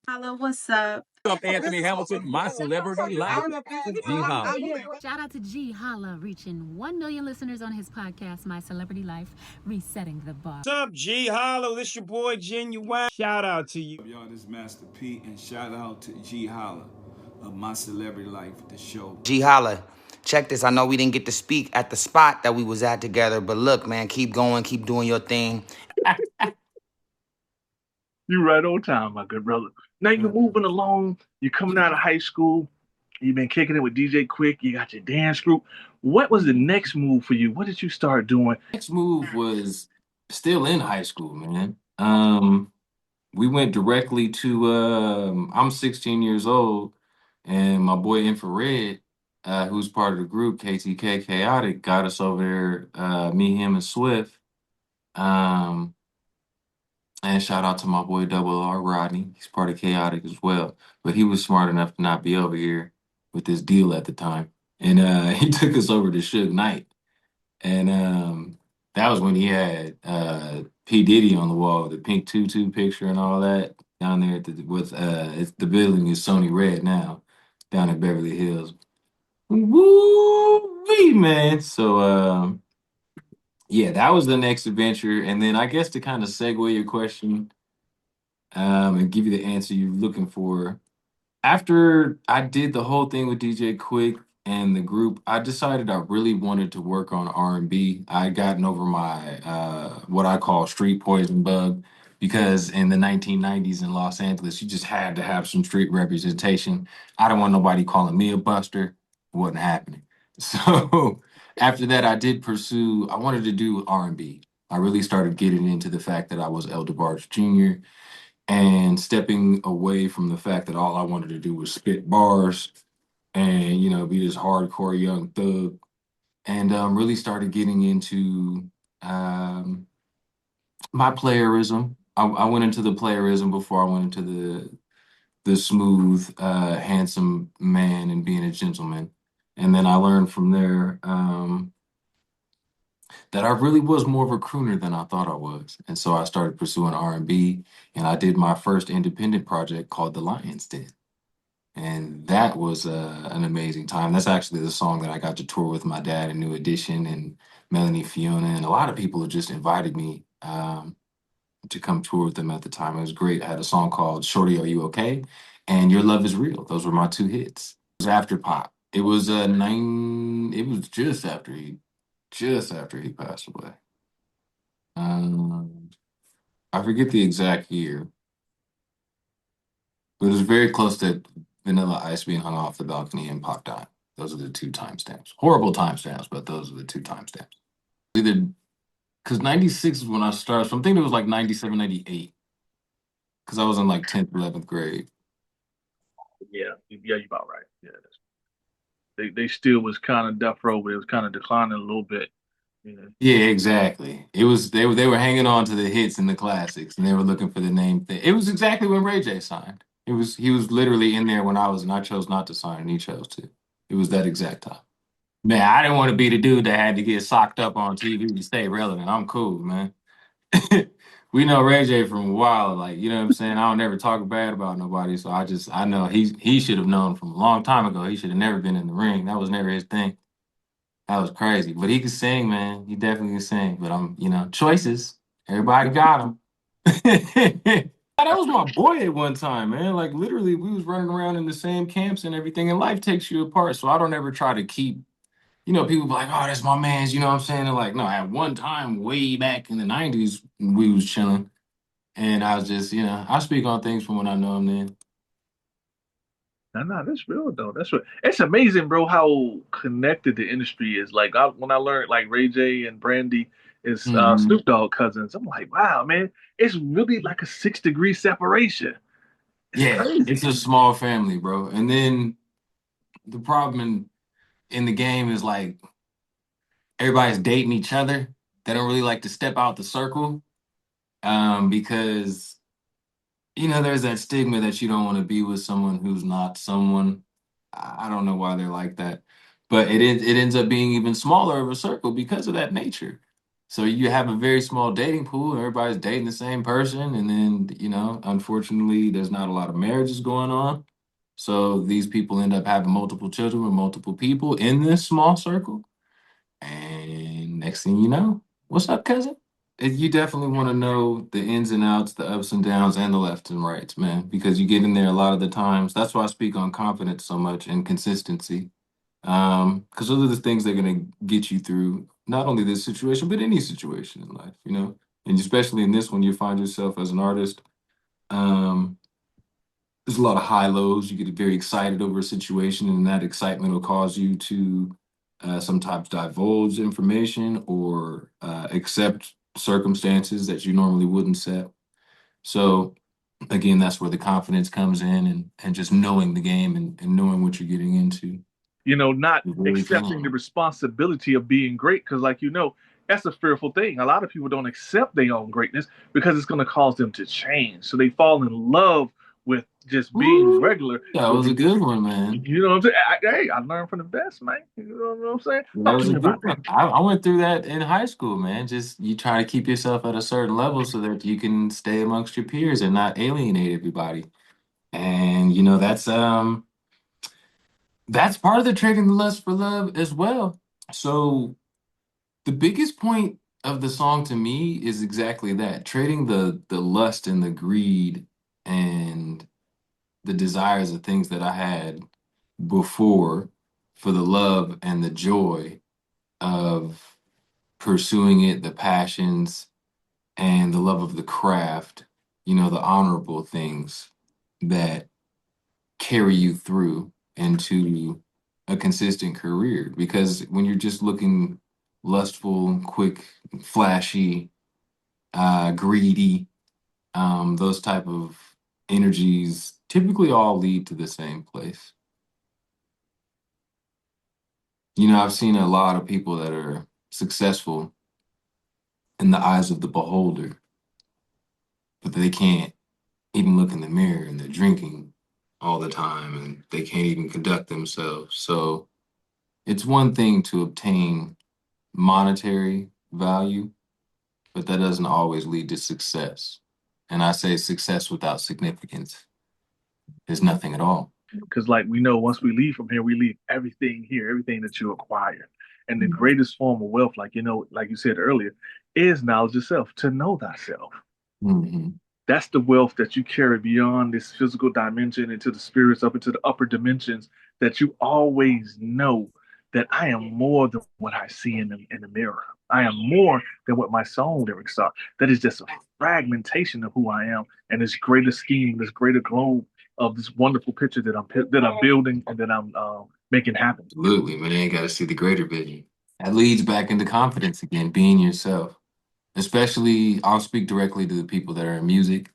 Holla, what's up? Up, Anthony Hamilton, my celebrity life. GeHolla. Shout out to Ge Holla, reaching 1 million listeners on his podcast, My Celebrity Life, resetting the bar. What's up, Ge Holla? This your boy Genuine. Shout out to you. Y'all, this Master P, and shout out to Ge Holla of My Celebrity Life, the show. Ge Holla, check this. I know we didn't get to speak at the spot that we was at together, but look, man, keep going, keep doing your thing. You're right on time, my good brother. Now you're moving along. You're coming out of high school. You've been kicking it with DJ Quick. You got your dance group. What was the next move for you? What did you start doing? Next move was still in high school, man. We went directly to I'm 16 years old, and my boy Infrared, who's part of the group KTK Chaotic, got us over there, me, him, and Swift. And shout out to my boy Double R Rodney. He's part of Chaotic as well. But he was smart enough to not be over here with this deal at the time. And he took us over to Suge Knight. And that was when he had P. Diddy on the wall, the pink tutu picture and all that down there it's the building is Sony Red now, down in Beverly Hills. Woo-wee, man. So yeah, that was the next adventure. And then I guess to kind of segue your question and give you the answer you're looking for, after I did the whole thing with DJ Quick and the group, I decided I really wanted to work on R&B. I had gotten over my what I call street poison bug, because in the 1990s in Los Angeles, you just had to have some street representation. I don't want nobody calling me a buster. It wasn't happening. So after that, I wanted to do R&B. I really started getting into the fact that I was El Debarge Jr., and stepping away from the fact that all I wanted to do was spit bars and, be this hardcore young thug, and really started getting into my playerism. I went into the playerism before I went into the smooth, handsome man and being a gentleman. And then I learned from there that I really was more of a crooner than I thought I was. And so I started pursuing R&B, and I did my first independent project called The Lion's Den. And that was an amazing time. That's actually the song that I got to tour with my dad and New Edition and Melanie Fiona. And a lot of people have just invited me to come tour with them at the time. It was great. I had a song called Shorty, Are You Okay? And Your Love Is Real. Those were my two hits. It was after Pop. It was it was just after he passed away. I forget the exact year, but it was very close to Vanilla Ice being hung off the balcony and Pop dying. Those are the two timestamps. Horrible timestamps, but those are the two timestamps. Either because 96 is when I started, so I'm thinking it was like 97, 98, because I was in like 10th, 11th grade. Yeah, you're about right. Yeah, they still was kind of Deathrow, but it was kind of declining a little bit. Yeah, exactly. It was they were hanging on to the hits and the classics, and they were looking for the name thing. It was exactly when Ray J signed. He was literally in there when and I chose not to sign, and he chose to. It was that exact time. Man, I didn't want to be the dude that had to get socked up on TV to stay relevant. I'm cool, man. We know Ray J from a while, like, you know what I'm saying? I don't ever talk bad about nobody, so I know he should have known from a long time ago. He should have never been in the ring. That was never his thing. That was crazy. But he could sing, man. He definitely could sing. But choices. Everybody got him. That was my boy at one time, man. Like, literally, we was running around in the same camps and everything, and life takes you apart. So I don't ever try to keep, people be like, oh, that's my man's, you know what I'm saying? And like, no, at one time, way back in the 90s, we was chilling. And I was just, I speak on things from when I know them then. No, that's real though. That's real. It's amazing, bro, how connected the industry is. Like when I learned like Ray J and Brandy is Snoop Dogg cousins, I'm like, wow, man, it's really like a 6 degree separation. It's crazy. It's a small family, bro. And then the problem in the game is like everybody's dating each other. They don't really like to step out the circle because there's that stigma that you don't want to be with someone who's not someone. I don't know why they're like that, but it ends up being even smaller of a circle because of that nature. So you have a very small dating pool, and everybody's dating the same person, and then, unfortunately, there's not a lot of marriages going on. So these people end up having multiple children with multiple people in this small circle. And next thing you know, what's up, cousin? You definitely want to know the ins and outs, the ups and downs, and the lefts and rights, man, because you get in there a lot of the times. That's why I speak on confidence so much and consistency. Because those are the things that are going to get you through not only this situation, but any situation in life. And especially in this one, you find yourself as an artist. Um, there's a lot of high lows. You get very excited over a situation, and that excitement will cause you to sometimes divulge information or accept circumstances that you normally wouldn't accept. So again, that's where the confidence comes in, and just knowing the game, and knowing what you're getting into. Not You really accepting the can. responsibility of being great. Because, like, that's a fearful thing. A lot of people don't accept their own greatness because it's going to cause them to change. So they fall in love with just being Ooh, regular. that But was a good one, man. you know what I'm saying? Hey, I learned from the best, man. You know what I'm saying? That Talk to was a me good about that. one. I went through that in high school, man. Just you try to keep yourself at a certain level so that you can stay amongst your peers and not alienate everybody. And that's part of the trading the lust for love as well. So the biggest point of the song to me is exactly that, trading the lust and the greed and the desires of things that I had before for the love and the joy of pursuing it, the passions and the love of the craft, the honorable things that carry you through into a consistent career. Because when you're just looking lustful, quick, flashy, greedy, those type of energies typically all lead to the same place. I've seen a lot of people that are successful in the eyes of the beholder, but they can't even look in the mirror, and they're drinking all the time, and they can't even conduct themselves. So it's one thing to obtain monetary value, but that doesn't always lead to success. And I say success without significance is nothing at all. Because, like, we know once we leave from here, we leave everything here, everything that you acquire. And the greatest form of wealth, like, like you said earlier, is knowledge itself, to know thyself. Mhm. That's the wealth that you carry beyond this physical dimension into the spirits, up into the upper dimensions, that you always know that I am more than what I see in the mirror. I am more than what my song lyrics are. That is just a fragmentation of who I am and this greater scheme, this greater globe of this wonderful picture that I'm building and that I'm making happen. Absolutely, man. You got to see the greater vision. That leads back into confidence again, being yourself. Especially, I'll speak directly to the people that are in music,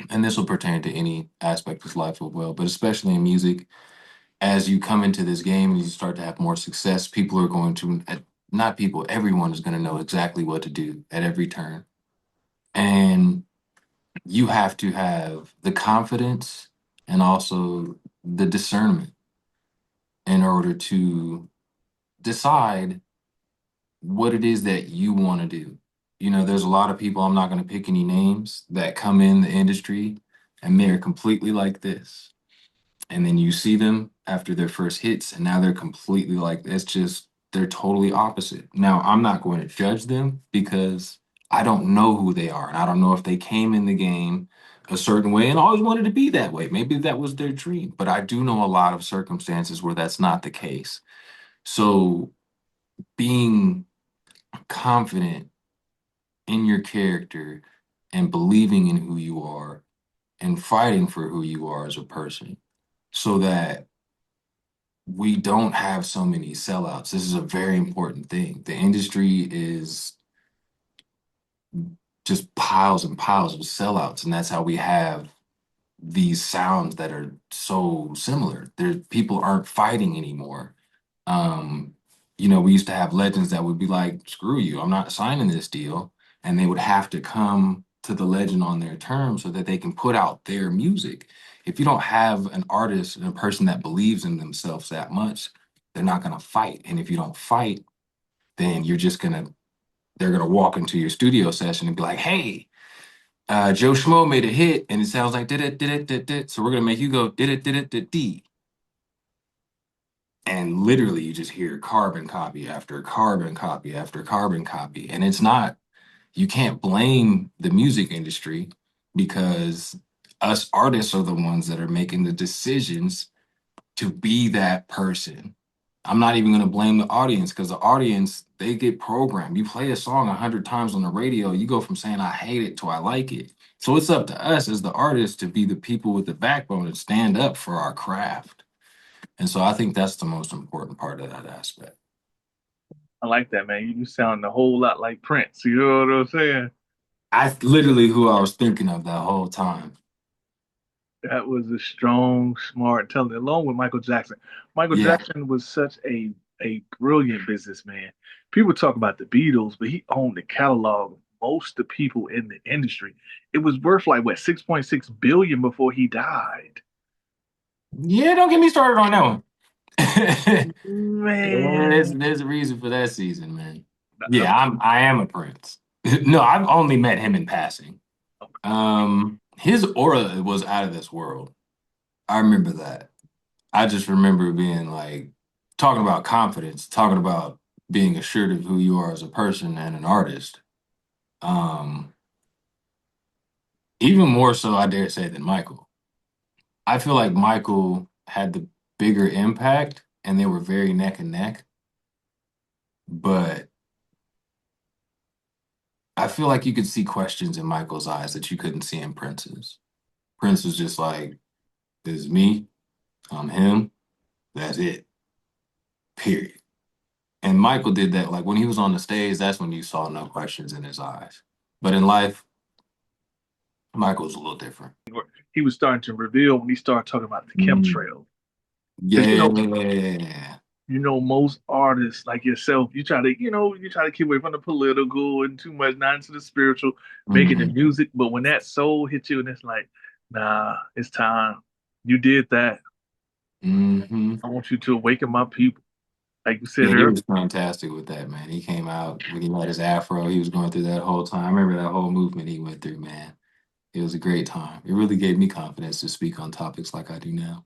and this will pertain to any aspect of life as well, but especially in music, as you come into this game and you start to have more success, people are going to, not people, everyone is going to know exactly what to do at every turn. And you have to have the confidence and also the discernment in order to decide what it is that you want to do. There's a lot of people, I'm not going to pick any names, that come in the industry and they're completely like this. And then you see them after their first hits, and now they're completely like, they're totally opposite. Now, I'm not going to judge them because I don't know who they are. And I don't know if they came in the game a certain way and always wanted to be that way. Maybe that was their dream. But I do know a lot of circumstances where that's not the case. So being confident in your character and believing in who you are and fighting for who you are as a person so that we don't have so many sellouts. This is a very important thing. The industry is just piles and piles of sellouts, and that's how we have these sounds that are so similar. People aren't fighting anymore. Um, we used to have legends that would be like, "Screw you, I'm not signing this deal," and they would have to come to the legend on their terms so that they can put out their music. If you don't have an artist and a person that believes in themselves that much, they're not going to fight. And if you don't fight, then you're just going to They're gonna walk into your studio session and be like, "Hey, Joe Schmo made a hit, and it sounds like did it, did it, did it. So we're gonna make you go did it, did it, did D." And literally, you just hear carbon copy after carbon copy after carbon copy, and it's not. You can't blame the music industry because us artists are the ones that are making the decisions to be that person. I'm not even going to blame the audience because the audience, they get programmed. You play a song 100 times on the radio, you go from saying I hate it to I like it. So it's up to us as the artists to be the people with the backbone and stand up for our craft. And so I think that's the most important part of that aspect. I like that, man. You sound a whole lot like Prince. You know what I'm saying? I literally who I was thinking of that whole time. That was a strong, smart, intelligent, along with Michael Jackson. Michael Yeah. Jackson was such a brilliant businessman. People talk about the Beatles, but he owned the catalog of most of the people in the industry. It was worth like what 6.6 billion before he died. Yeah, don't get me started on that one. Yeah, Man, there's a reason for that season, man. Yeah, I am a Prince. No, I've only met him in passing. His aura was out of this world. I remember that. I just remember being like talking about confidence, talking about being assured of who you are as a person and an artist. Um, Even more so, I dare say, than Michael. I feel like Michael had the bigger impact, and they were very neck and neck. But I feel like you could see questions in Michael's eyes that you couldn't see in Prince's. Prince was just like, "This is me. I'm him. That's it. Period." And Michael did that. Like when he was on the stage, that's when you saw no questions in his eyes. But in life, Michael's a little different. he was starting to reveal when he started talking about the Mm. chemtrail. Because Yeah. most artists like yourself, you try to keep away from the political and too much, not into the spiritual, making the Mhm. music. But when that soul hits you, and it's like, nah, it's time. You did that. Mhm. I want you to awaken my people. Like you said Yeah, he earlier, was fantastic with that, man. He came out when he had his afro. He was going through that whole time. I remember that whole movement he went through, man. It was a great time. It really gave me confidence to speak on topics like I do now.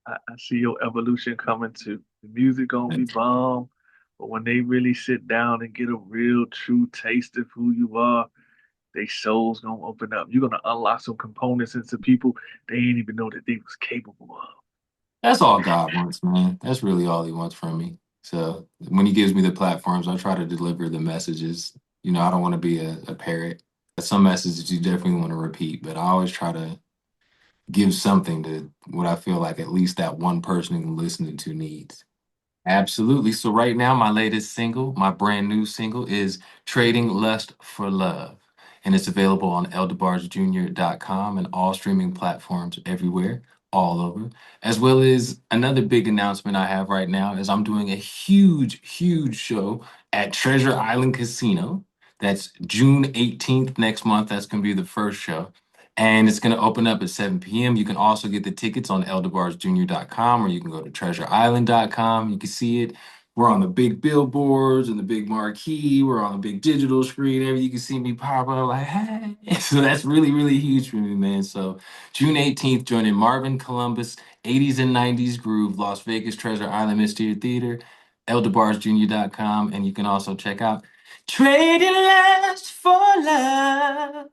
I see your evolution coming too. The music gonna be bomb, but when they really sit down and get a real, true taste of who you are, they souls gonna open up. You're gonna unlock some components into people they ain't even know that they was capable of. That's all God wants, man. That's really all he wants from me. So when he gives me the platforms, I try to deliver the messages. I don't want to be a parrot. Some messages you definitely want to repeat, but I always try to give something to what I feel like at least that one person who's listening to needs. Absolutely. So right now, my latest single, my brand new single is Trading Lust for Love. And it's available on eldebargejr.com and all streaming platforms everywhere, all over. As well as another big announcement I have right now is I'm doing a huge, huge show at Treasure Island Casino. That's June 18th next month. That's going to be the first show. And it's going to open up at 7 p.m. You can also get the tickets on eldebargejr.com or you can go to treasureisland.com. You can see it. We're on the big billboards and the big marquee. We're on a big digital screen. You can see me pop up like, hey. So that's really, really huge for me, man. So June 18th, joining Marvin Columbus, 80s and 90s Groove, Las Vegas Treasure Island Mystery Theater, eldebargejr.com. And you can also check out Trading Last for Love.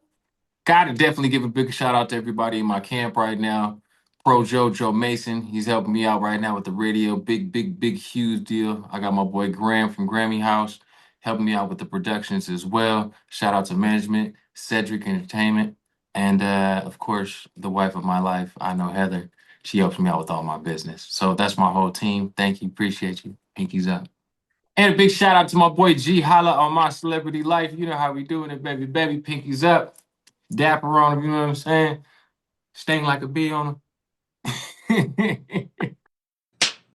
Gotta definitely give a big shout out to everybody in my camp right now. Pro Joe Mason, he's helping me out right now with the radio. Big, big, big, huge deal. I got my boy Graham from Grammy House helping me out with the productions as well. Shout out to management, Cedric Entertainment, and of course, the wife of my life, I know Heather. She helps me out with all my business. So that's my whole team. Thank you. Appreciate you. Pinkies up. And a big shout out to my boy Ge Holla on My Celebrity Life. You know how we doing it, baby. Baby, pinkies up. Dapper on him, you know what I'm saying? Sting like a bee on him.